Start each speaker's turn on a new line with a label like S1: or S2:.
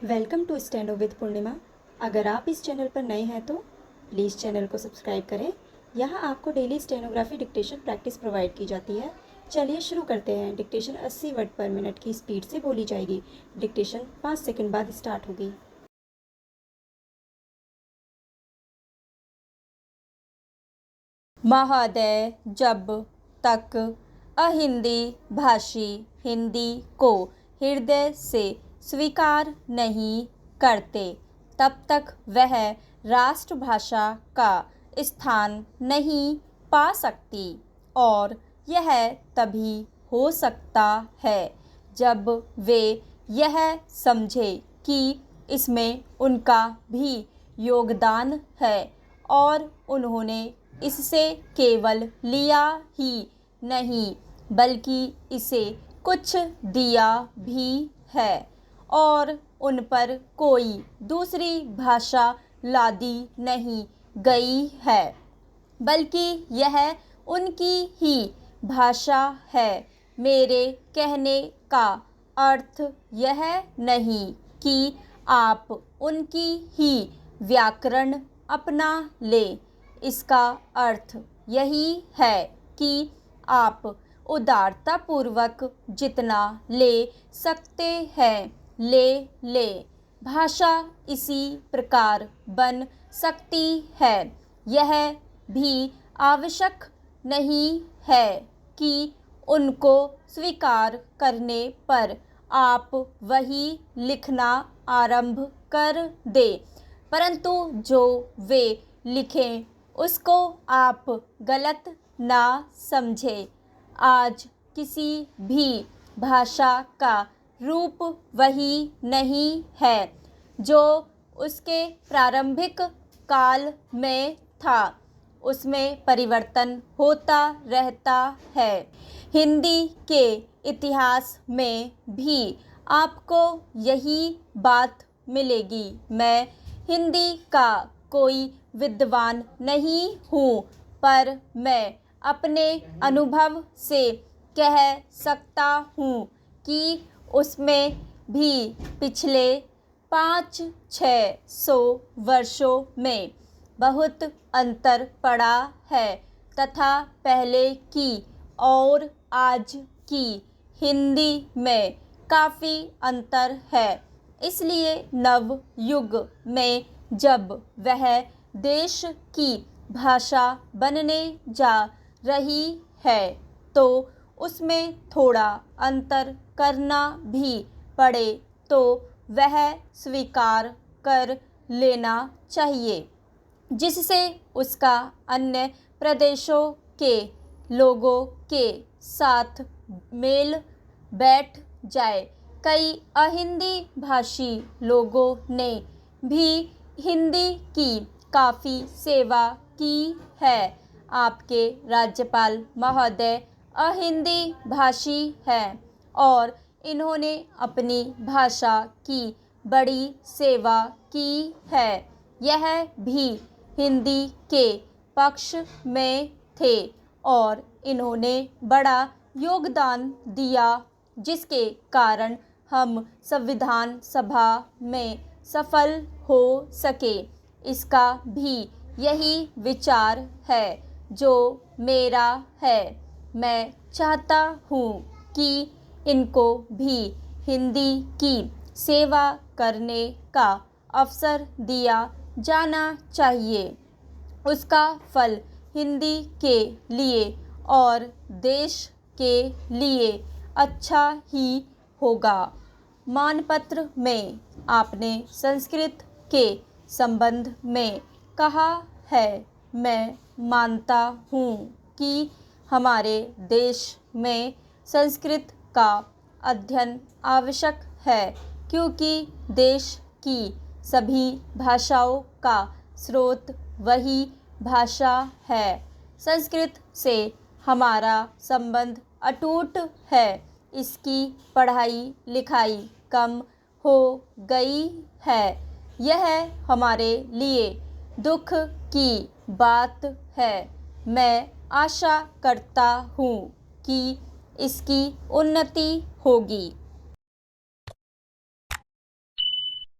S1: Welcome to स्टैंडो with पूर्णिमा। अगर आप इस चैनल पर नए हैं तो प्लीज़ चैनल को सब्सक्राइब करें। यहाँ आपको daily stenography dictation practice provide की जाती है। चलिए शुरू करते हैं। डिक्टेशन 80 वर्ड पर मिनट की स्पीड से बोली जाएगी। डिक्टेशन 5 सेकंड बाद स्टार्ट होगी।
S2: महोदय, जब तक अहिंदी भाषी हिंदी को हृदय से स्वीकार नहीं करते, तब तक वह राष्ट्रभाषा का स्थान नहीं पा सकती। और यह तभी हो सकता है जब वे यह समझे कि इसमें उनका भी योगदान है और उन्होंने इससे केवल लिया ही नहीं बल्कि इसे कुछ दिया भी है और उन पर कोई दूसरी भाषा लादी नहीं गई है, बल्कि यह उनकी ही भाषा है। मेरे कहने का अर्थ यह नहीं कि आप उनकी ही व्याकरण अपना लें। इसका अर्थ यही है कि आप उदारतापूर्वक जितना ले सकते हैं ले। भाषा इसी प्रकार बन सकती है। यह भी आवश्यक नहीं है कि उनको स्वीकार करने पर आप वही लिखना आरंभ कर दें, परंतु जो वे लिखें उसको आप गलत ना समझें। आज किसी भी भाषा का रूप वही नहीं है जो उसके प्रारंभिक काल में था। उसमें परिवर्तन होता रहता है। हिंदी के इतिहास में भी आपको यही बात मिलेगी। मैं हिंदी का कोई विद्वान नहीं हूँ, पर मैं अपने अनुभव से कह सकता हूँ कि उसमें भी पिछले 500-600 वर्षों में बहुत अंतर पड़ा है तथा पहले की और आज की हिंदी में काफ़ी अंतर है। इसलिए नव युग में जब वह देश की भाषा बनने जा रही है तो उसमें थोड़ा अंतर करना भी पड़े तो वह स्वीकार कर लेना चाहिए, जिससे उसका अन्य प्रदेशों के लोगों के साथ मेल बैठ जाए। कई अहिंदी भाषी लोगों ने भी हिंदी की काफ़ी सेवा की है। आपके राज्यपाल महोदय अहिंदी भाषी हैं और इन्होंने अपनी भाषा की बड़ी सेवा की है। यह भी हिंदी के पक्ष में थे और इन्होंने बड़ा योगदान दिया, जिसके कारण हम संविधान सभा में सफल हो सके। इसका भी यही विचार है जो मेरा है। मैं चाहता हूँ कि इनको भी हिंदी की सेवा करने का अवसर दिया जाना चाहिए। उसका फल हिंदी के लिए और देश के लिए अच्छा ही होगा। मानपत्र में आपने संस्कृत के संबंध में कहा है। मैं मानता हूँ कि हमारे देश में संस्कृत का अध्ययन आवश्यक है, क्योंकि देश की सभी भाषाओं का स्रोत वही भाषा है। संस्कृत से हमारा संबंध अटूट है। इसकी पढ़ाई लिखाई कम हो गई है। यह हमारे लिए दुख की बात है। मैं आशा करता हूँ कि इसकी उन्नति होगी।